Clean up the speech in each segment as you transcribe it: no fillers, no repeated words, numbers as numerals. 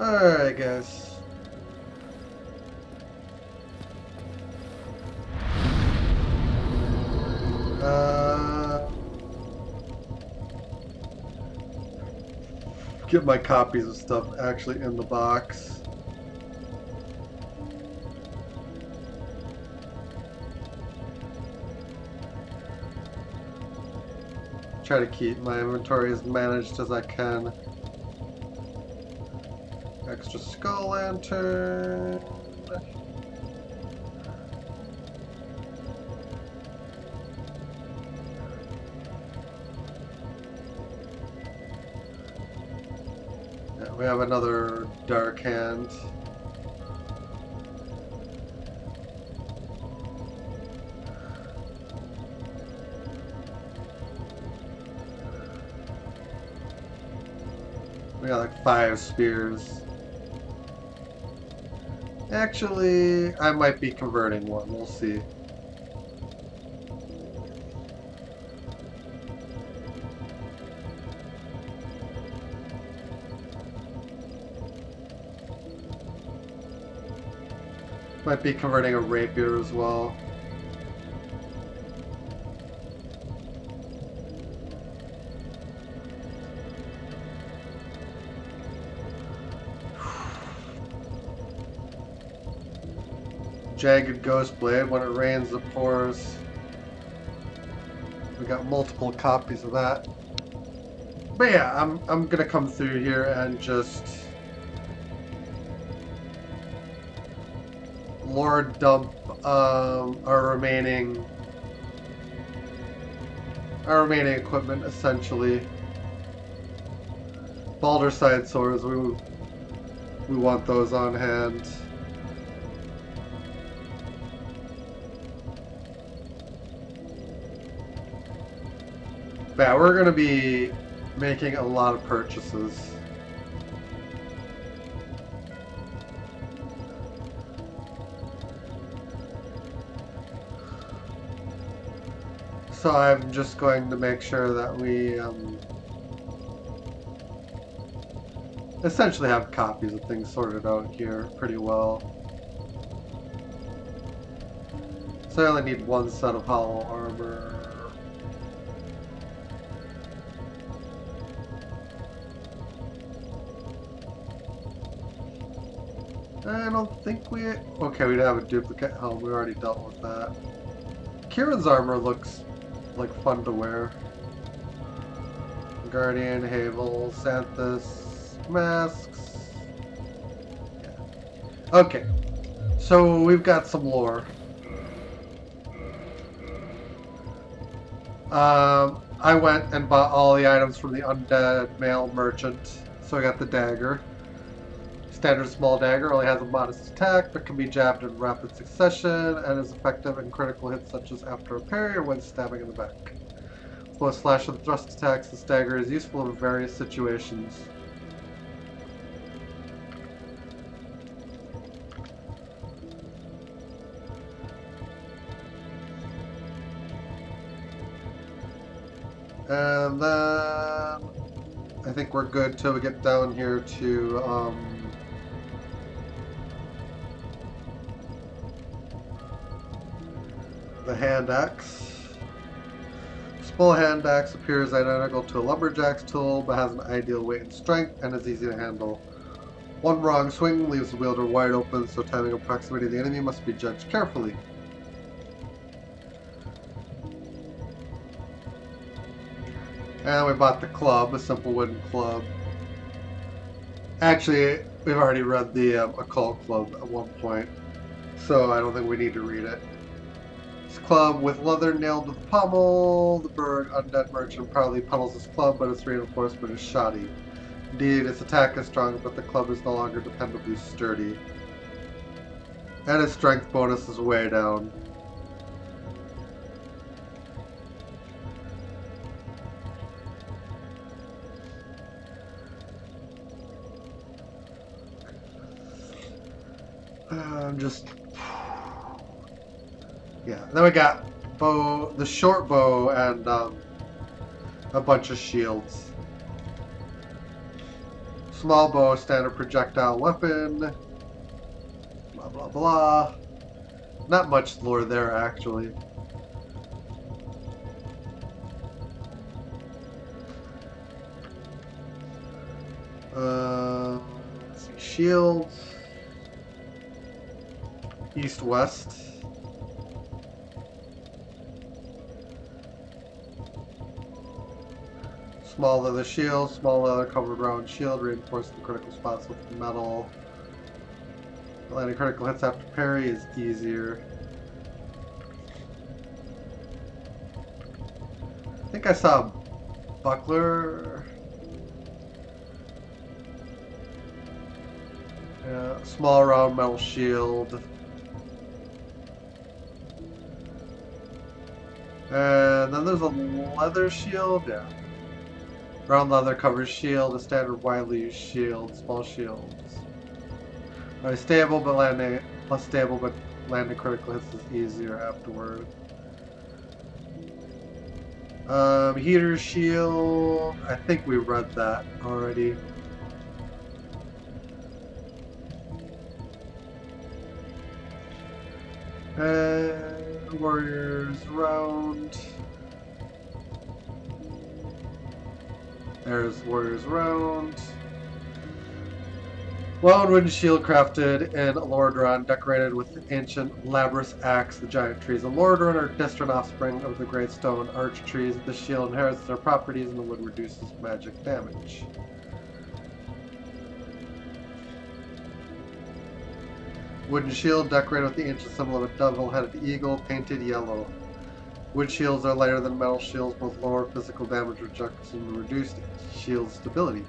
Alright, guys. Get my copies of stuff actually in the box. Try to keep my inventory as managed as I can. Extra skull lantern. Yeah, we have another dark hand. We got like 5 spears. Actually, I might be converting one. We'll see. Might be converting a rapier as well. Jagged Ghost Blade. When it rains, it pours. We got multiple copies of that. But yeah, I'm gonna come through here and just lord dump our remaining equipment essentially. Balder side swords. We want those on hand. Yeah, we're going to be making a lot of purchases. So I'm just going to make sure that we essentially have copies of things sorted out here pretty well. So I only need one set of hollow armor. I don't think we... Okay, we'd have a duplicate helm. We already dealt with that. Kieran's armor looks like fun to wear. Guardian, Havel, Xanthus, masks. Yeah. Okay, so we've got some lore. I went and bought all the items from the undead male merchant, so I got the dagger. Standard small dagger only has a modest attack, but can be jabbed in rapid succession and is effective in critical hits such as after a parry or when stabbing in the back. With both slash and thrust attacks, this dagger is useful in various situations. And then I think we're good till we get down here to the hand axe. Small hand axe appears identical to a lumberjack's tool, but has an ideal weight and strength, and is easy to handle. One wrong swing leaves the wielder wide open, so timing and proximity of the enemy must be judged carefully. And we bought the club, a simple wooden club. Actually, we've already read the occult club at one point, so I don't think we need to read it. Club with leather nailed to the pommel. The bird undead merchant proudly pummels his club, but its reinforcement is shoddy. Indeed, its attack is strong, but the club is no longer dependably sturdy. And its strength bonus is way down. Yeah, then we got bow, the short bow, and a bunch of shields. Small bow, standard projectile weapon. Blah, blah, blah. Not much lore there, actually. Let's see. Shield. East-west. Small leather shield, small leather covered round shield, reinforcing the critical spots with metal. Landing critical hits after parry is easier. I think I saw a buckler. Yeah, small round metal shield. And then there's a leather shield, yeah. Round leather covers shield, a standard widely used shield, small shields. Alright, stable but landing less stable but landing critical hits is easier afterward. Heater shield, I think we read that already. And warriors round. There's warriors round. Wound wooden shield crafted in Lordran, decorated with the ancient Labrys axe. The giant trees of Lordran are distant offspring of the great stone arch trees. The shield inherits their properties and the wood reduces magic damage. Wooden shield decorated with the ancient symbol of a double-headed eagle, painted yellow. Wood shields are lighter than metal shields, both lower physical damage reduction and reduced shield stability.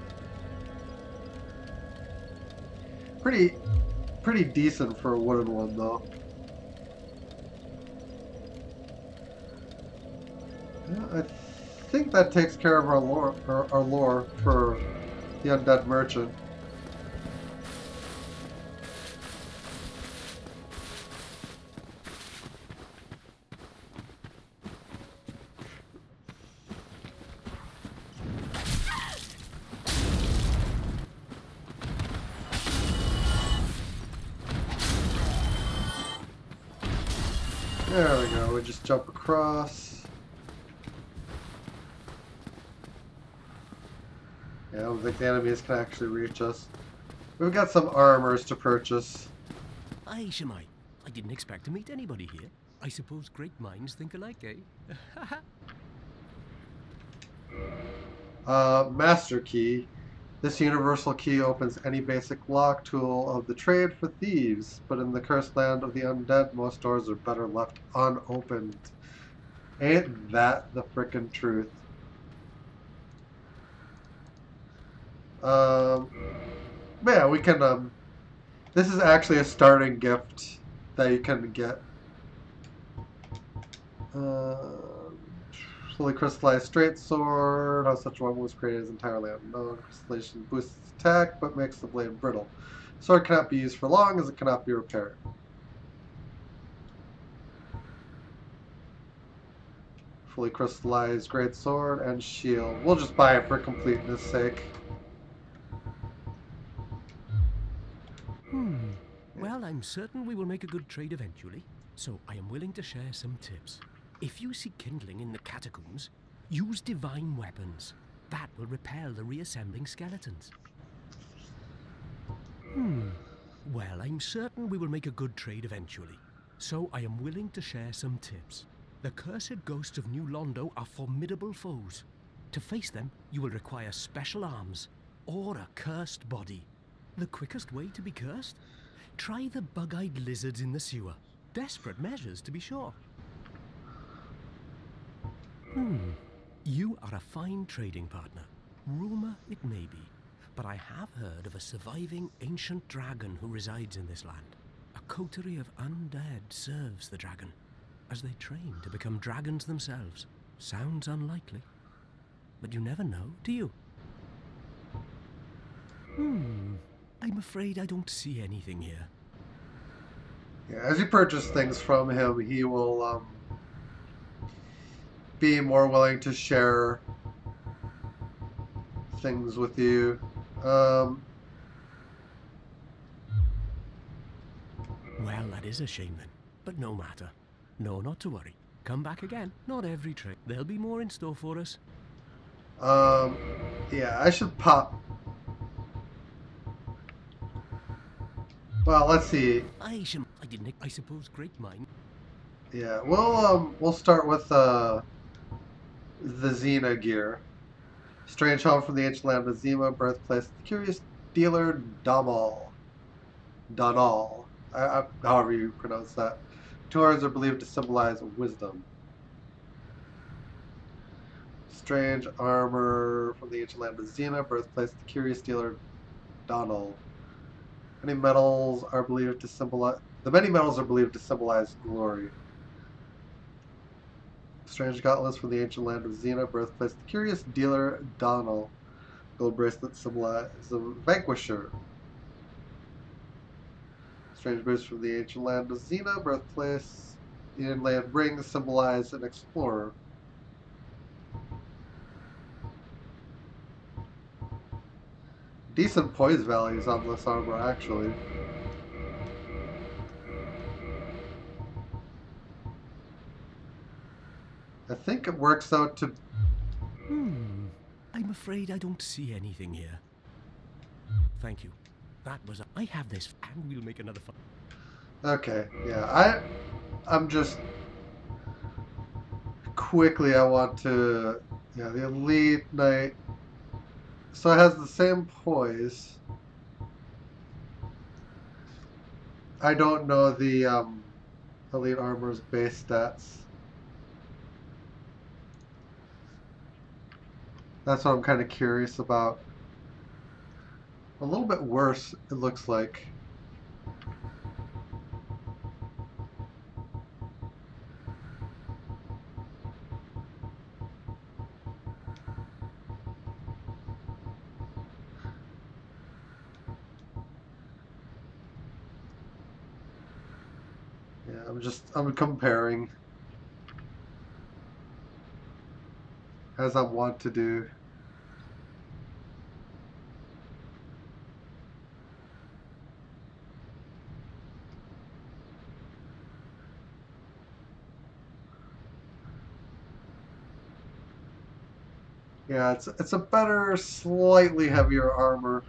Pretty decent for a wooden one, though. Yeah, I think that takes care of our lore for the undead merchant. There we go, we just jump across. Yeah, I don't think the enemies can actually reach us. We've got some armors to purchase. Aye, Shemai. I didn't expect to meet anybody here. I suppose great minds think alike, eh? Master key. This universal key opens any basic lock tool of the trade for thieves, but in the cursed land of the undead, most doors are better left unopened. Ain't that the frickin' truth? Yeah, we can, this is actually a starting gift that you can get. Fully crystallized straight sword. How such one was created is entirely unknown. Crystallization boosts attack, but makes the blade brittle. Sword cannot be used for long, as it cannot be repaired. Fully crystallized great sword and shield. We'll just buy it for completeness sake. Well, I'm certain we will make a good trade eventually, so I am willing to share some tips. If you see kindling in the catacombs, use divine weapons. That will repel the reassembling skeletons. Well, I'm certain we will make a good trade eventually, so I am willing to share some tips. The cursed ghosts of New Londo are formidable foes. To face them, you will require special arms, or a cursed body. The quickest way to be cursed? Try the bug-eyed lizards in the sewer. Desperate measures, to be sure. You are a fine trading partner. Rumor it may be, but I have heard of a surviving ancient dragon who resides in this land. A coterie of undead serves the dragon, as they train to become dragons themselves. Sounds unlikely, but you never know, do you? I'm afraid I don't see anything here. Yeah, as you purchase things from him, he will be more willing to share things with you. That is a shame then, but no matter. No, not to worry. Come back again. Not every trip. There'll be more in store for us. Yeah, I should pop. Well, let's see. I didn't. I suppose great mind. Yeah, we'll start with the Xena gear. Strange home from the ancient land of Zima, birthplace of the curious dealer Donal. However you pronounce that. Two horns are believed to symbolize wisdom. Strange armor from the ancient land of Xena, birthplace of the curious dealer Donal. Many metals are believed to symbolize. The many metals are believed to symbolize glory. Strange gauntlets from the ancient land of Xena, birthplace of the curious dealer Donal. Gold bracelet symbolize a vanquisher. Strange boots from the ancient land of Xena, birthplace. The inland rings symbolize an explorer. Decent poise values on this armor, actually. I think it works out to. I'm afraid I don't see anything here. Thank you. That was. I have this, and we'll make another fun. Okay, yeah, I'm just quickly. I want to. Yeah, the elite knight. So it has the same poise. I don't know the elite armor's base stats. That's what I'm kind of curious about. A little bit worse, it looks like. Yeah, I'm comparing as I want to do. Yeah, it's a better, slightly heavier armor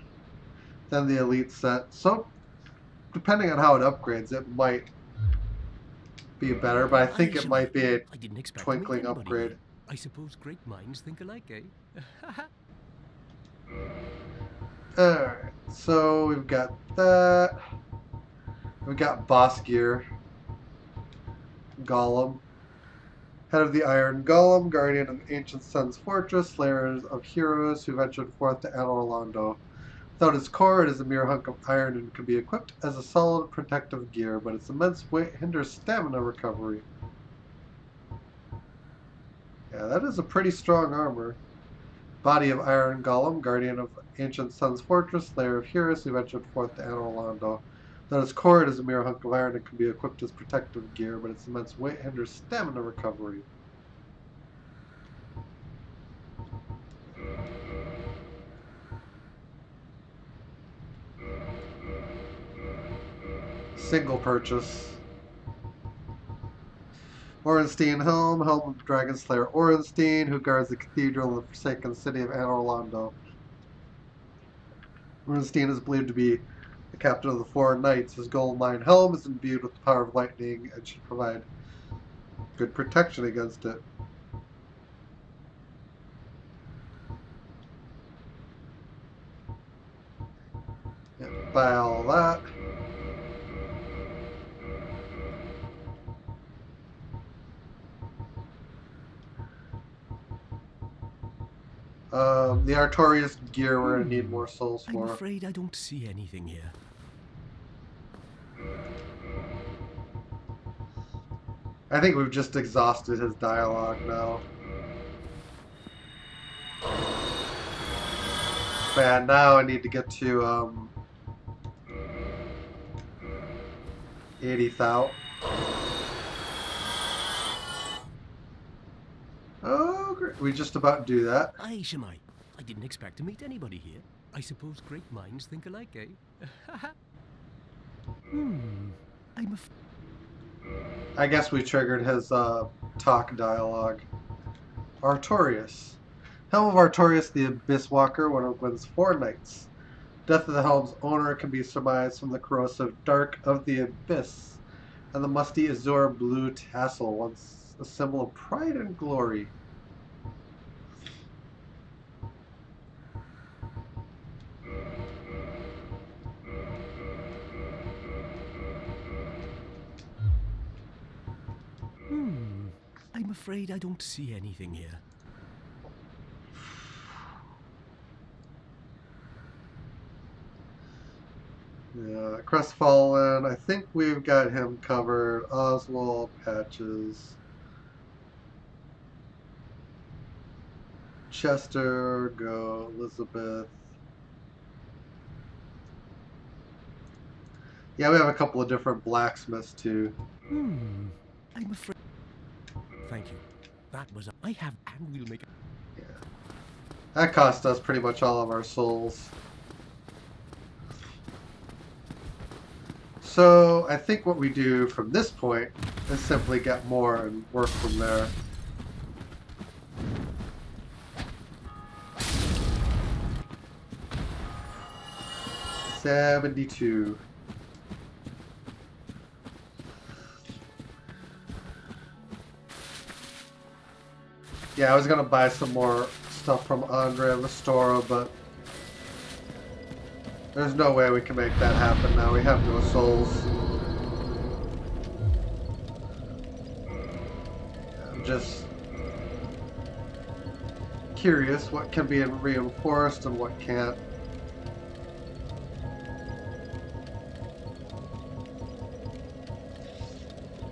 than the elite set. So depending on how it upgrades, it might be better, but I think it might be a I didn't expect to meet twinkling anybody upgrade. here. I suppose great minds think alike, eh? Alright, so we've got that. We've got boss gear. Golem. Head of the Iron Golem, guardian of ancient sun's fortress, slayer of heroes who ventured forth to Anor Londo. Without its core, it is a mere hunk of iron and can be equipped as a solid protective gear, but its immense weight hinders stamina recovery. Yeah, that is a pretty strong armor. Body of Iron Golem, guardian of ancient sun's fortress, slayer of heroes who ventured forth to Anor Londo. Without its core, it is a mere hunk of iron and can be equipped as protective gear, but its immense weight hinders stamina recovery. Single purchase. Orenstein Helm, Helm of Dragon Slayer Orenstein, who guards the cathedral in the forsaken city of Anor Londo. Orenstein is believed to be the captain of the four knights. His gold mine helm is imbued with the power of lightning and should provide good protection against it. Yeah, buy all that. The Artorias gear we're going to need more souls for. I'm afraid I don't see anything here. I think we've just exhausted his dialogue now. Man, now I need to get to 80,000. Oh, great. We just about do that. Aye, Shemai. I didn't expect to meet anybody here. I suppose great minds think alike, eh? I'm I guess we triggered his talk dialogue. Artorias. Helm of Artorias, the Abyss Walker, one of Gwyn's 4 knights. Death of the helm's owner can be surmised from the corrosive dark of the abyss, and the musty azure blue tassel, once a symbol of pride and glory. I'm afraid I don't see anything here. Yeah, Crestfallen, I think we've got him covered. Oswald, Patches. Chester, go. Elizabeth. Yeah, we have a couple of different blacksmiths too. I'm afraid. Thank you. That was. I have, and we'll make it. Yeah. That cost us pretty much all of our souls. So I think what we do from this point is simply get more and work from there. $72. Yeah, I was gonna buy some more stuff from Andre Ristora, but there's no way we can make that happen now. We have no souls. I'm just curious what can be reinforced and what can't.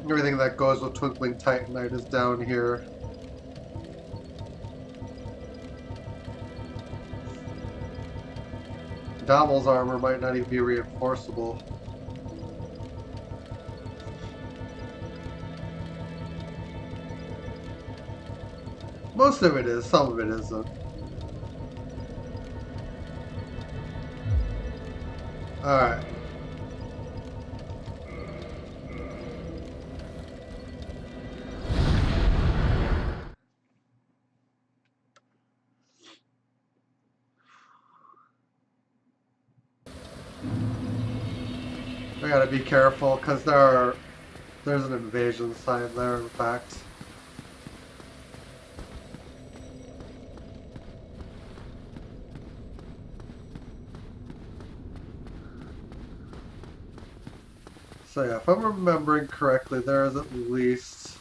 Everything that goes with Twinkling Titanite is down here. Damel's armor might not even be reinforceable. Most of it is, some of it isn't. Alright. We gotta be careful because there's an invasion sign there, in fact. So yeah, if I'm remembering correctly, there is at least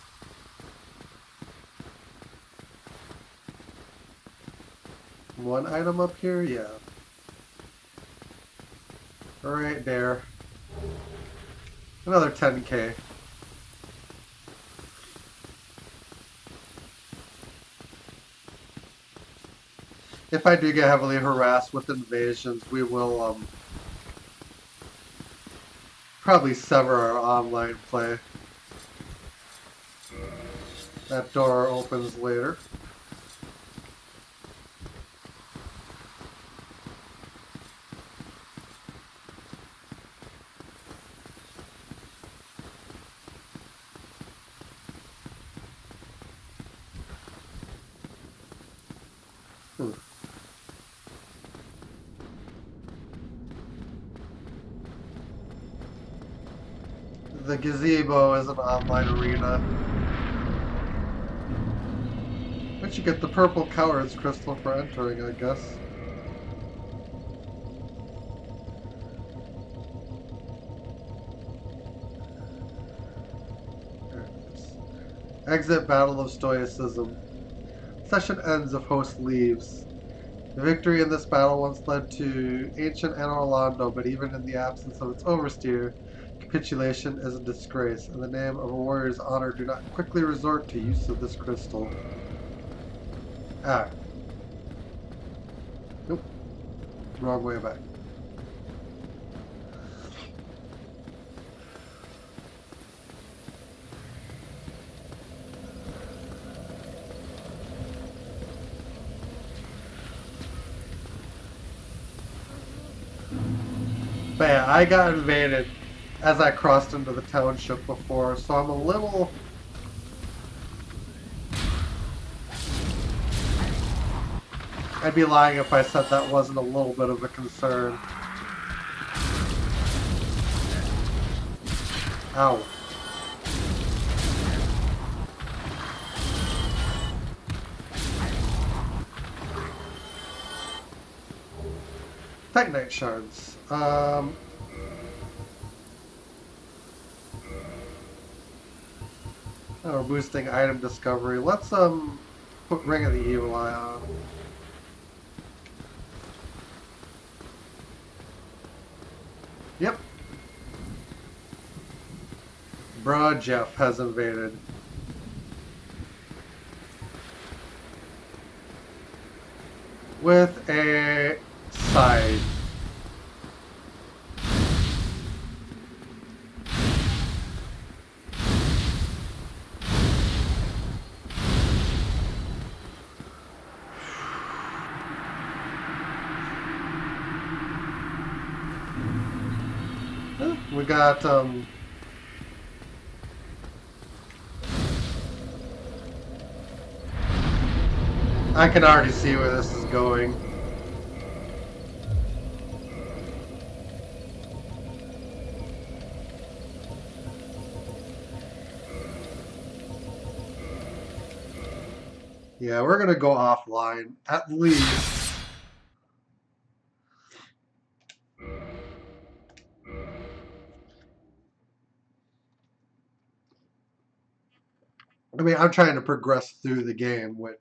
one item up here, yeah. Right there. Another 10k. If I do get heavily harassed with invasions, we will probably sever our online play. That door opens later. The gazebo is an online arena. But you get the purple coward's crystal for entering, I guess. Exit Battle of Stoicism. Session ends if host leaves. The victory in this battle once led to ancient Anor Londo, but even in the absence of its overseer, capitulation is a disgrace. In the name of a warrior's honor, do not quickly resort to use of this crystal. Ah. Nope. Wrong way back. But yeah, I got invaded as I crossed into the township before, so I'm a little... I'd be lying if I said that wasn't a little bit of a concern. Ow. Titanite shards. Oh, we're boosting item discovery. Let's put Ring of the Evil Eye on. Yep. Bruh, Jeff has invaded. With a side. We got I can already see where this is going. Yeah, we're gonna go offline, at least. I mean, I'm trying to progress through the game, which...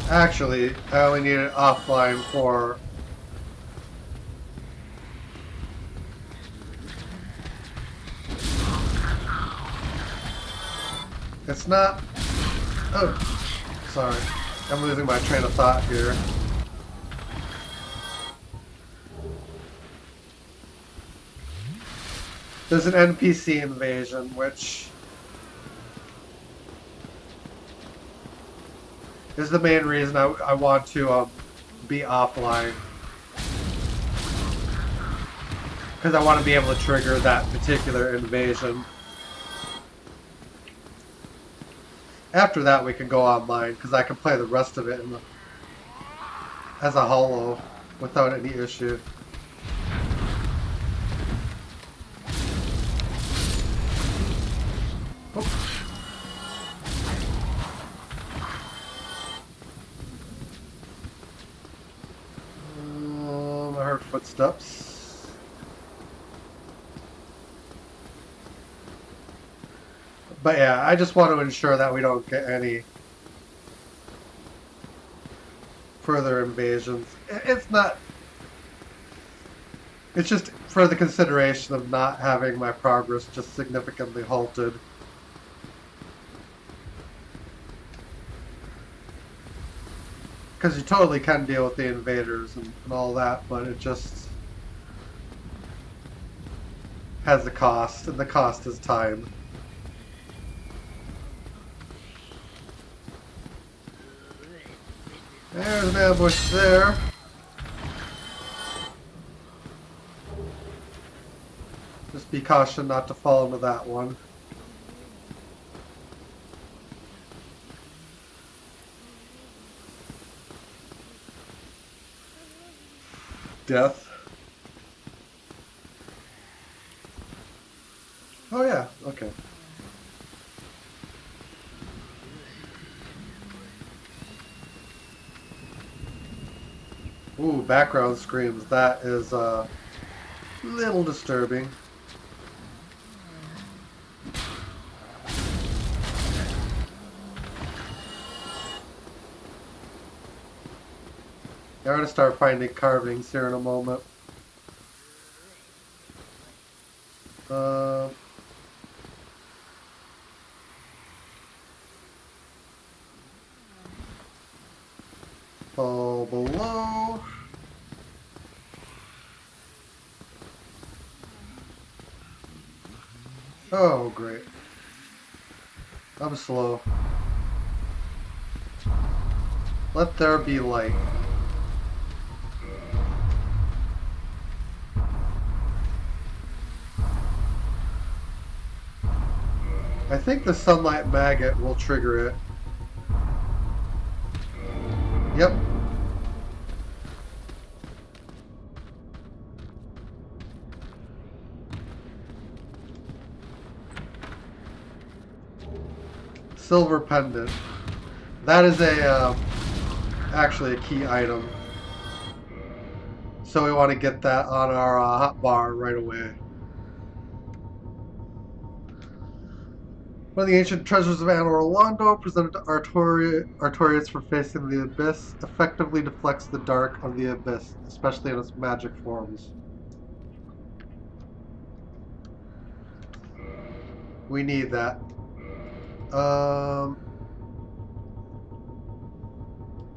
Actually, I only need it offline for... It's not... Oh, sorry. I'm losing my train of thought here. There's an NPC invasion, which is the main reason I want to be offline. Because I want to be able to trigger that particular invasion. After that, we can go online, because I can play the rest of it as a holo without any issue. I heard footsteps. But yeah, I just want to ensure that we don't get any further invasions. It's not... It's just for the consideration of not having my progress just significantly halted. Because you totally can deal with the invaders and all that, but it just has a cost, and the cost is time. There's an ambush there. Just be cautioned not to fall into that one. Death. Oh yeah, okay. Ooh, background screams. That is a little disturbing. I'm going to start finding carvings here in a moment. Fall below. Oh, great. I'm slow. Let there be light. I think the sunlight maggot will trigger it. Yep. Silver pendant. That is actually a key item. So we want to get that on our hot bar right away. One of the ancient treasures of Anor Londo, presented to Artorias for facing the abyss, effectively deflects the dark of the abyss, especially in its magic forms. We need that. Crown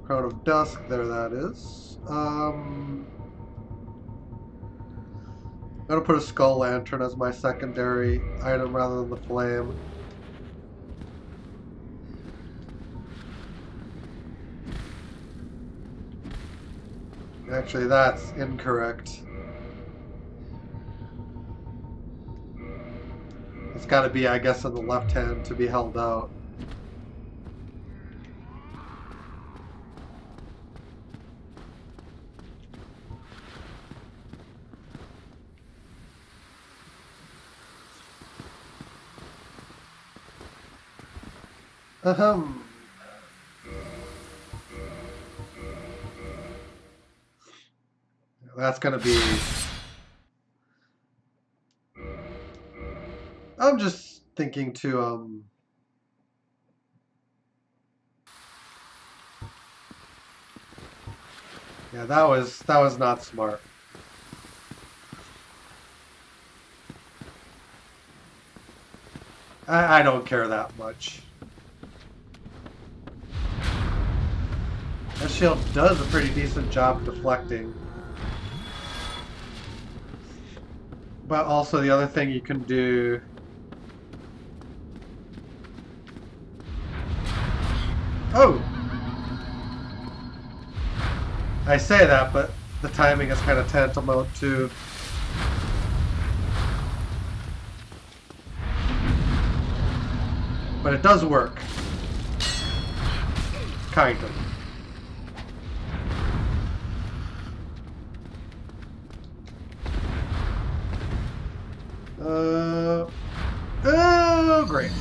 of Dusk, there that is. I'm gonna put a skull lantern as my secondary item rather than the flame. Actually, that's incorrect. It's gotta be, I guess, in the left hand to be held out. Ahem. That's gonna be... I'm just thinking to, yeah, that was not smart. I don't care that much. That shield does a pretty decent job deflecting. But also the other thing you can do... Oh! I say that, but the timing is kind of tantamount to... But it does work. Kind of. Oh, great.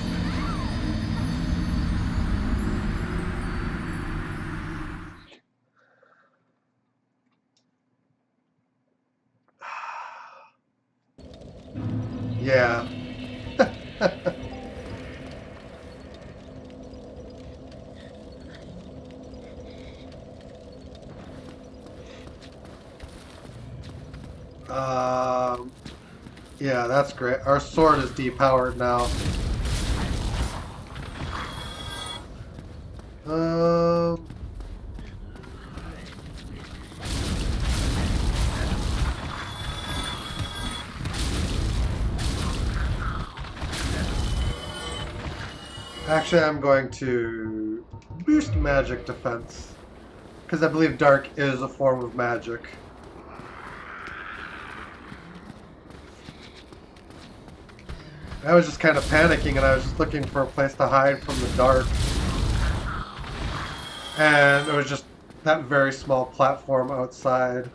Yeah. Yeah, that's great. Our sword is depowered now. Actually, I'm going to boost magic defense, because I believe dark is a form of magic. I was just kind of panicking, and I was just looking for a place to hide from the dark. And it was just that very small platform outside.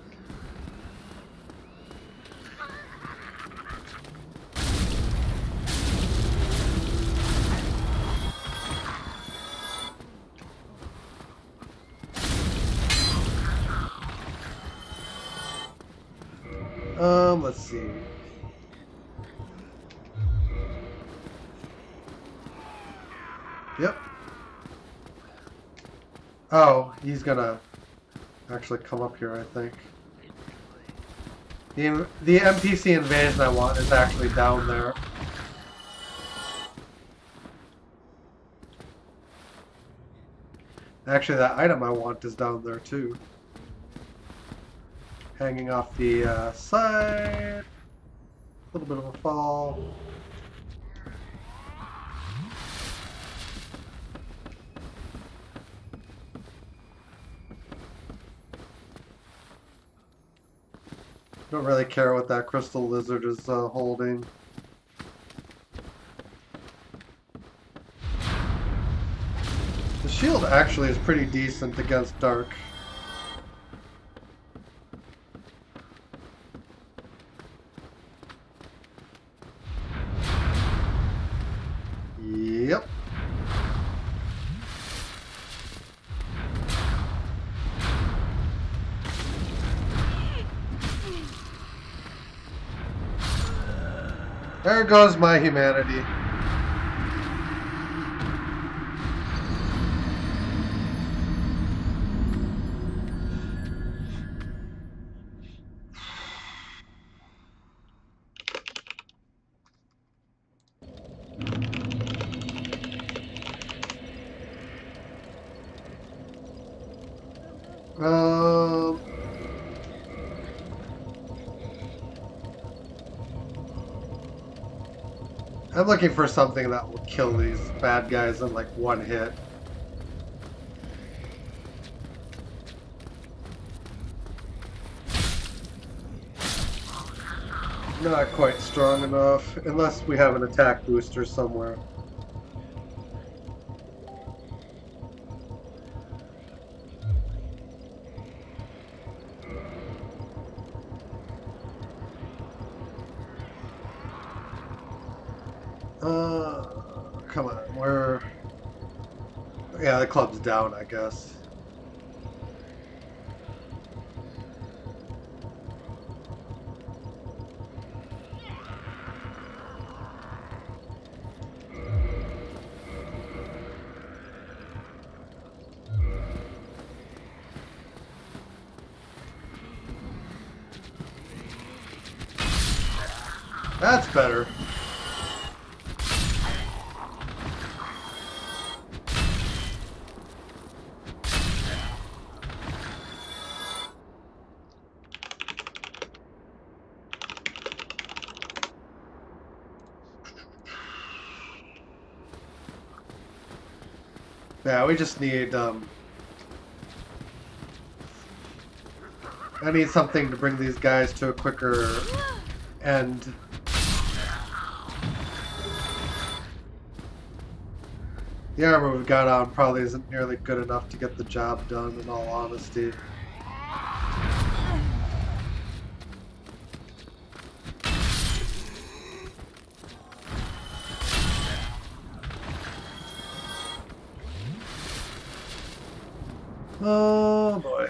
Let's see. Yep. Oh, he's gonna actually come up here, I think. The NPC invasion I want is actually down there. Actually, that item I want is down there too. Hanging off the side. A little bit of a fall. Don't really care what that crystal lizard is holding. The shield actually is pretty decent against dark. Yep. There goes my humanity. Um, I'm looking for something that will kill these bad guys in like one hit. Not quite strong enough, unless we have an attack booster somewhere. Come on, we're... Yeah, the club's down, I guess. That's better. Yeah, we just need, I need something to bring these guys to a quicker end. The armor we've got on probably isn't nearly good enough to get the job done, in all honesty. Oh boy.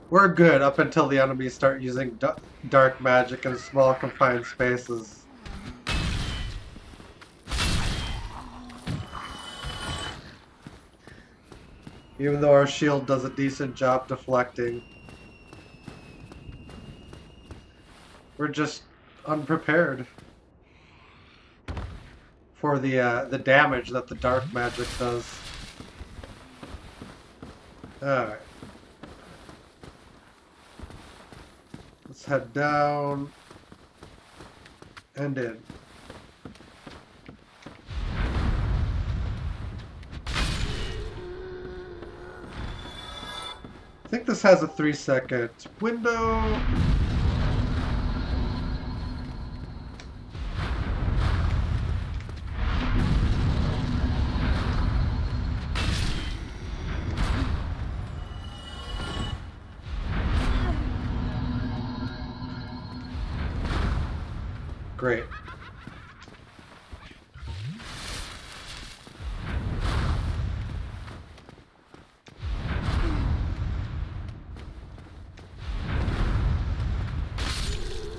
We're good up until the enemies start using dark magic in small confined spaces. Even though our shield does a decent job deflecting. We're just unprepared for the damage that the dark magic does. Alright. Let's head down and in. I think this has a 3-second window. Great.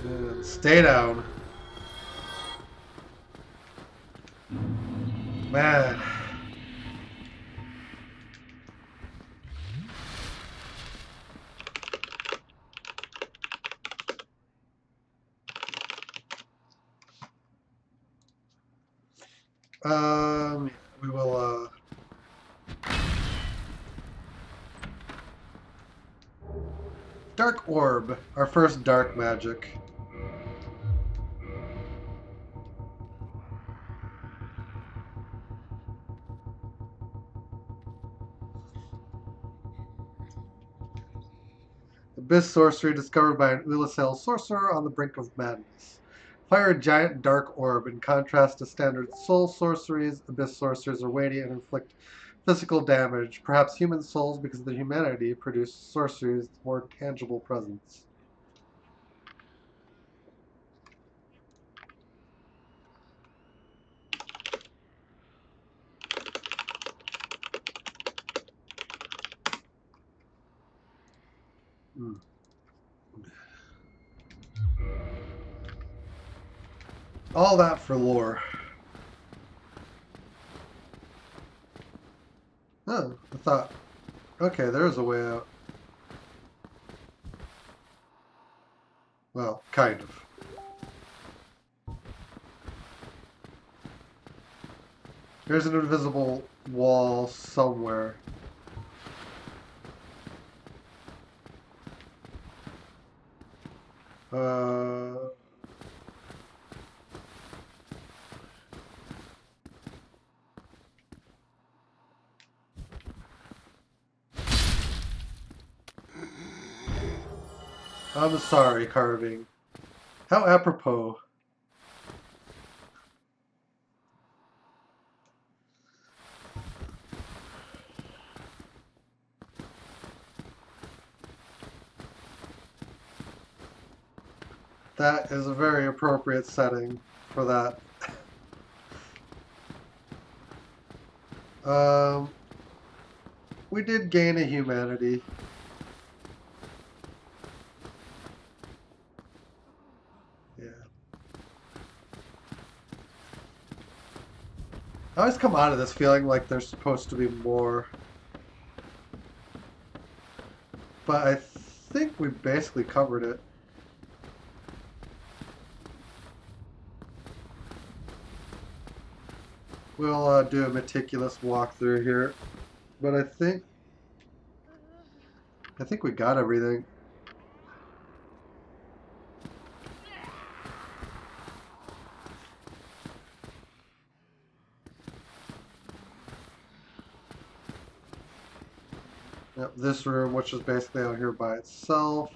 And stay down. Man. We will, Dark Orb, our first dark magic. Abyss sorcery discovered by an Oolacile sorcerer on the brink of madness. Fire a giant dark orb. In contrast to standard soul sorceries, Abyss sorceries are weighty and inflict physical damage. Perhaps human souls, because of their humanity, produce sorceries with more tangible presence. Hmm. All that for lore. Oh, I thought, okay, there's a way out. Well, kind of. There's an invisible wall somewhere. Uh... I'm sorry, carving. How apropos. That is a very appropriate setting for that. We did gain a humanity. Yeah. I always come out of this feeling like there's supposed to be more. But I think we basically covered it. We'll do a meticulous walkthrough here. But I think we got everything. Yep, this room, which is basically out here by itself.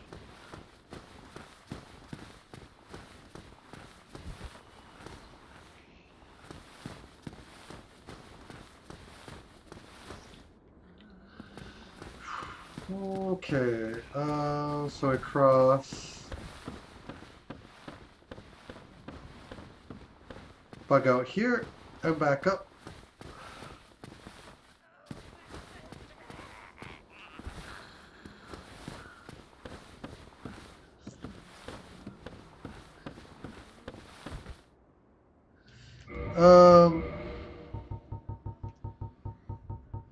Okay, so I cross. Bug out here and back up.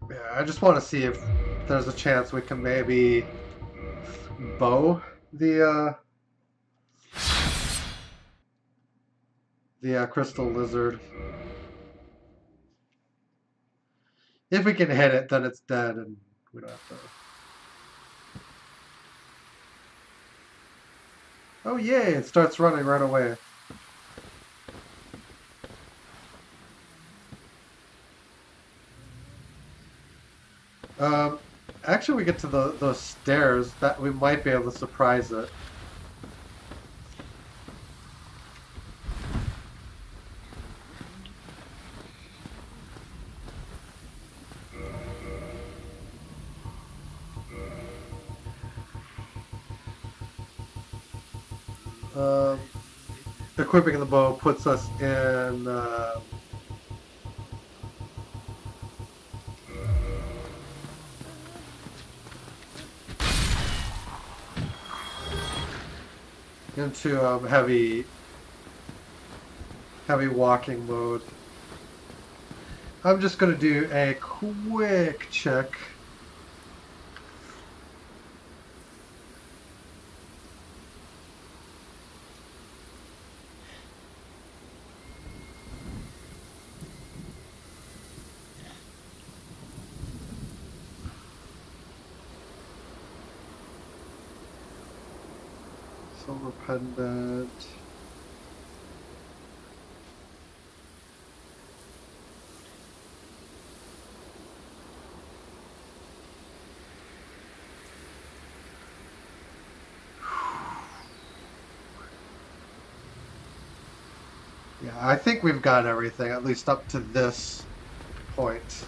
Yeah, I just want to see if there's a chance we can maybe bow the crystal lizard. If we can hit it, then it's dead, and we don't have to. Oh yay! It starts running right away. Actually, we get to those stairs that we might be able to surprise it. Equipping the bow puts us in. Into heavy walking mode. I'm just going to do a quick check. Silver pendant. I think we've got everything, at least up to this point.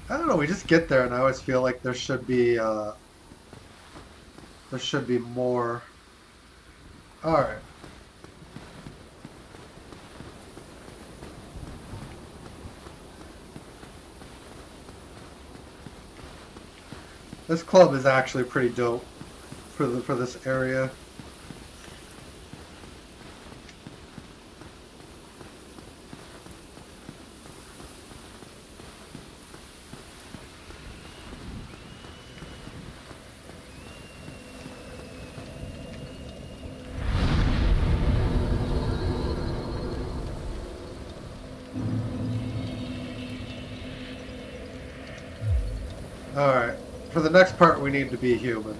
I don't know, we just get there and I always feel like there should be more. Alright. This club is actually pretty dope for this area. Alright, for the next part we need to be human.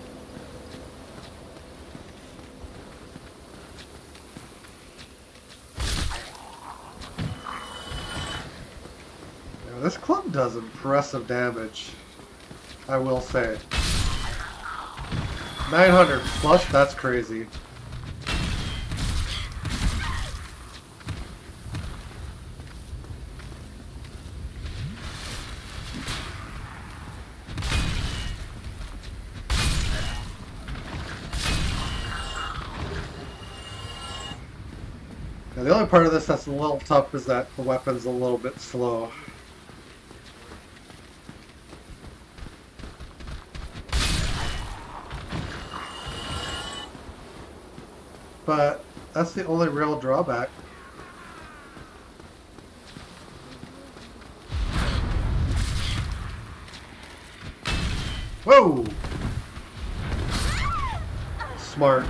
Now, this club does impressive damage, I will say. 900 plus, that's crazy. Now, the only part of this that's a little tough is that the weapon's a little bit slow. But that's the only real drawback. Whoa! Smart.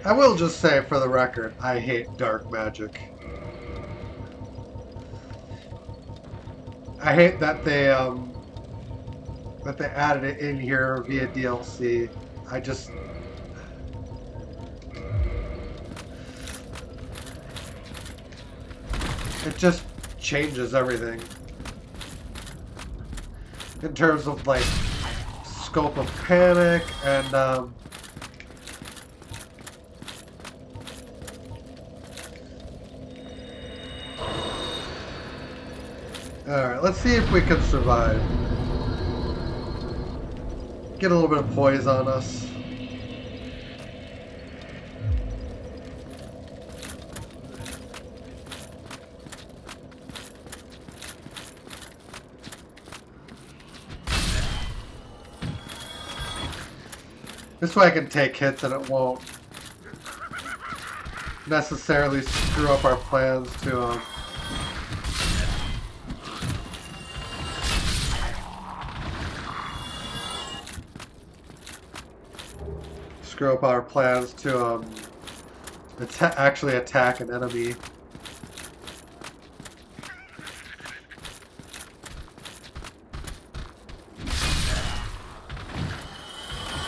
I will just say, for the record, I hate dark magic. I hate that they added it in here via DLC. It just changes everything in terms of like scope of panic and Alright, let's see if we can survive. Get a little bit of poise on us. This way I can take hits and it won't necessarily screw up our plans to actually attack an enemy.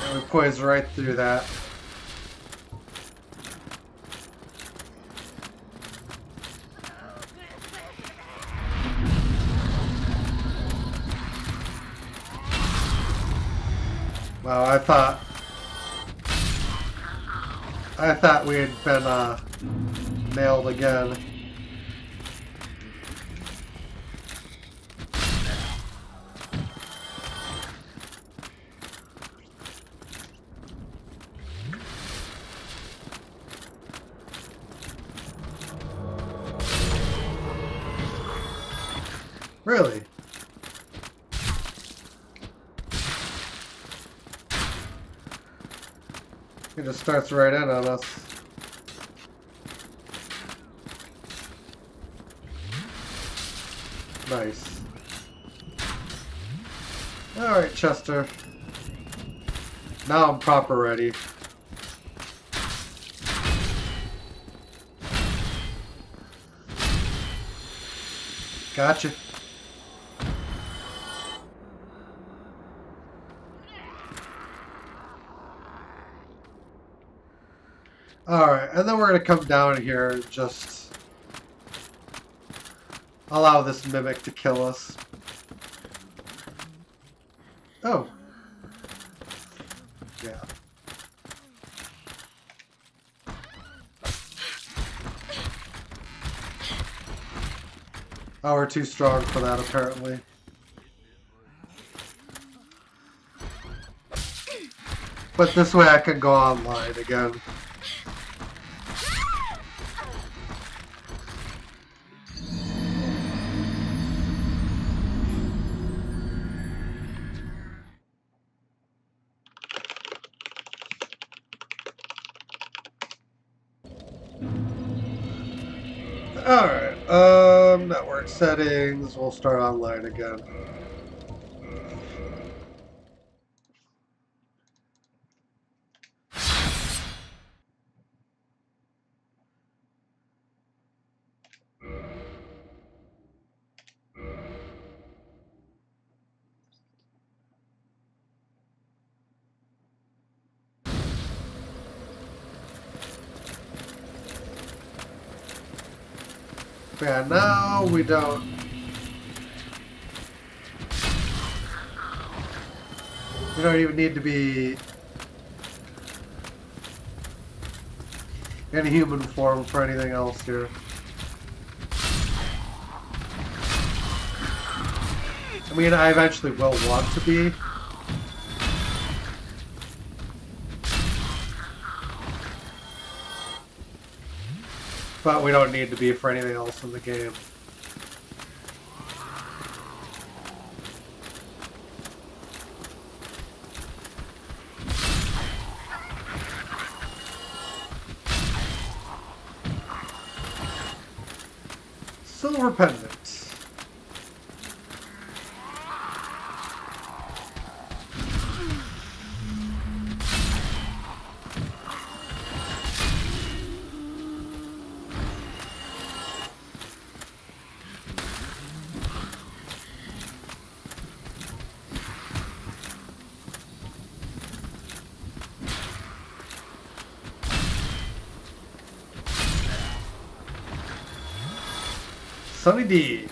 And we poise right through that. Wow, I thought we had been nailed again. Really? It just starts right in on us. Nice. Alright, Chester. Now I'm proper ready. Gotcha. Alright, and then we're going to come down here and just allow this mimic to kill us. Oh. Yeah. Oh, we're too strong for that, apparently. But this way I can go online again. Alright, network settings. We'll start online again. Yeah, now we don't... We don't even need to be in human form for anything else here. I mean, I eventually will want to be. But we don't need to be for anything else in the game. Silver pendant. Sunny D.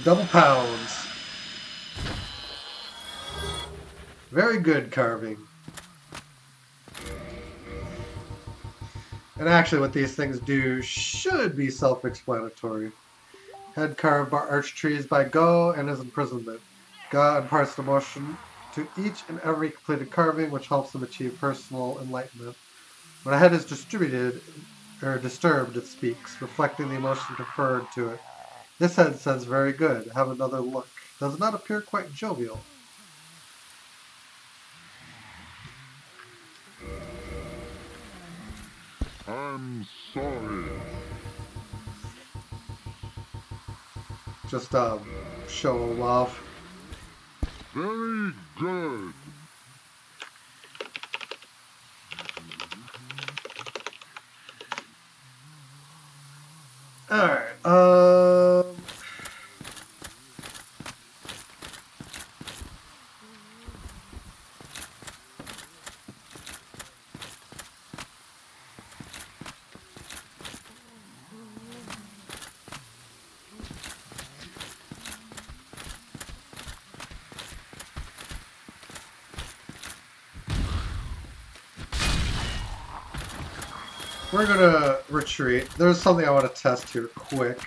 Double pounds. Very good carving. And actually what these things do should be self-explanatory. Head carved by arch trees by Go and his imprisonment. Go imparts the motion to each and every completed carving, which helps them achieve personal enlightenment. When a head is distributed or disturbed, it speaks, reflecting the emotion conferred to it. This head says, "Very good. Have another look." Does not appear quite jovial. I'm sorry. Just show them off. Very good. Alright, we're gonna retreat. There's something I want to test here quick.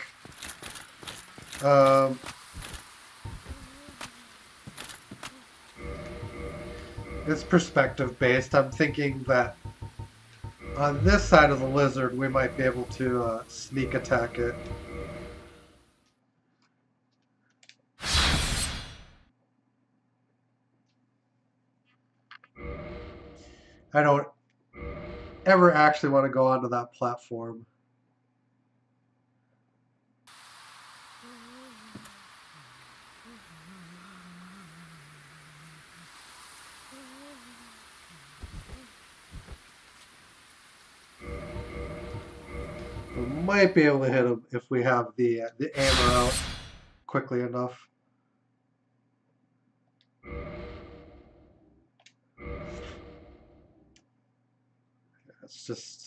It's perspective based. I'm thinking that on this side of the lizard we might be able to sneak attack it. I don't ever actually want to go onto that platform. might be able to hit him if we have the ammo out quickly enough. It's just...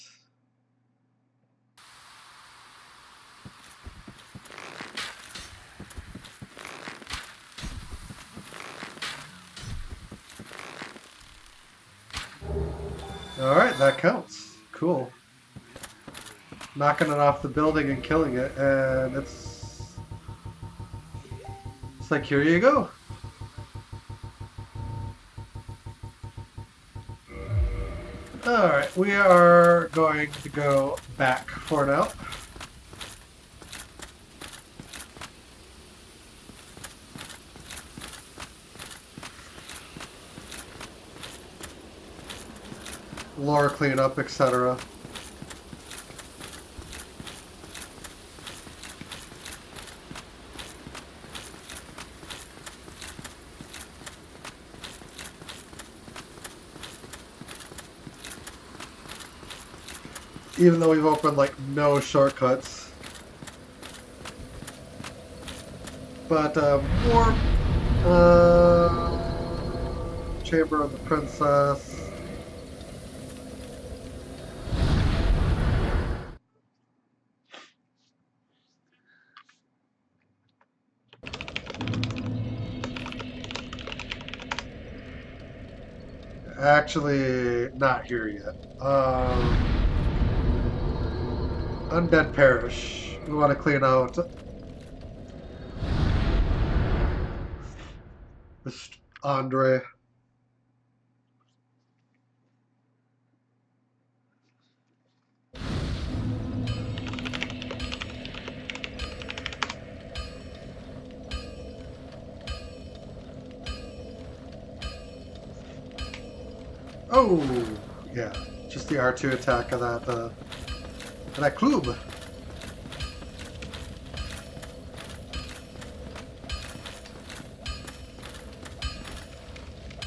Alright, that counts. Cool. Knocking it off the building and killing it, and it's like, here you go. Alright, we are going to go back for now. Lore cleanup, etc. Even though we've opened like no shortcuts. But warp, Chamber of the Princess. Actually, not here yet. Undead Parish. We want to clean out this Andre. Oh, yeah. Just the R2 attack of that club.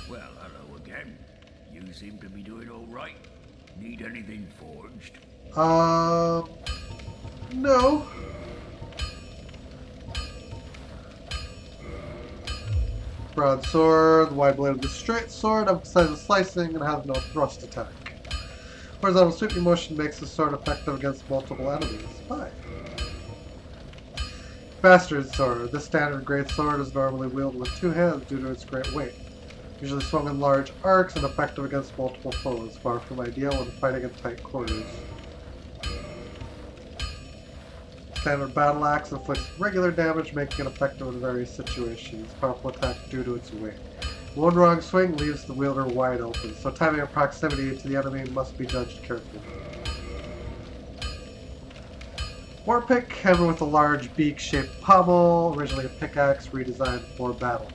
Well, hello again. You seem to be doing all right. Need anything forged? No. Broadsword, wide blade of the straight sword, emphasizes slicing and has no thrust attack. Horizontal sweeping motion makes the sword effective against multiple enemies. 5. Bastard sword. This standard great sword is normally wielded with 2 hands due to its great weight. Usually swung in large arcs and effective against multiple foes, far from ideal when fighting in tight quarters. Standard battle axe inflicts regular damage, making it effective in various situations. Powerful attack due to its weight. One wrong swing leaves the wielder wide open, so timing and proximity to the enemy must be judged carefully. Warpick, hammer with a large beak-shaped pommel, originally a pickaxe, redesigned for battle.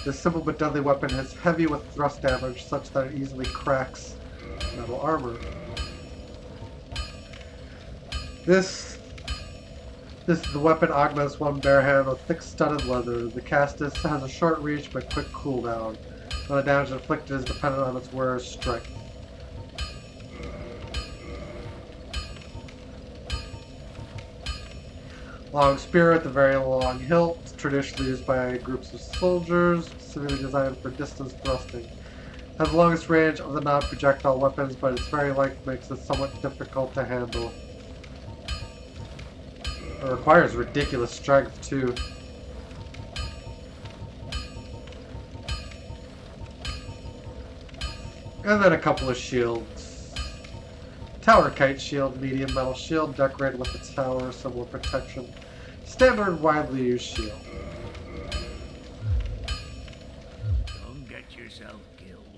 This simple but deadly weapon is heavy with thrust damage, such that it easily cracks metal armor. The weapon augments one bare hand with thick studded leather. The Castus has a short reach but quick cooldown. When the damage inflicted is dependent on its wearer's strength. Long spear with a very long hilt, traditionally used by groups of soldiers, specifically designed for distance thrusting. Has the longest range of the non-projectile weapons, but its very length makes it somewhat difficult to handle. It requires ridiculous strength, too. And then a couple of shields. Tower kite shield, medium metal shield, decorated with its tower, similar protection. Standard, widely used shield. Don't get yourself killed.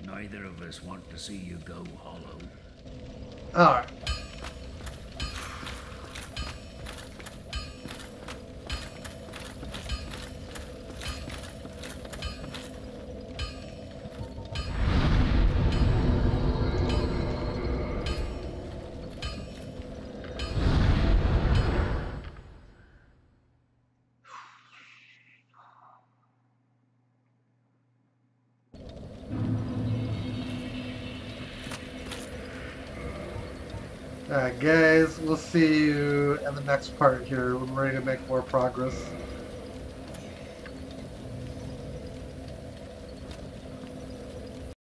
Neither of us want to see you go hollow. Alright. Alright, guys, we'll see you in the next part here when we're ready to make more progress.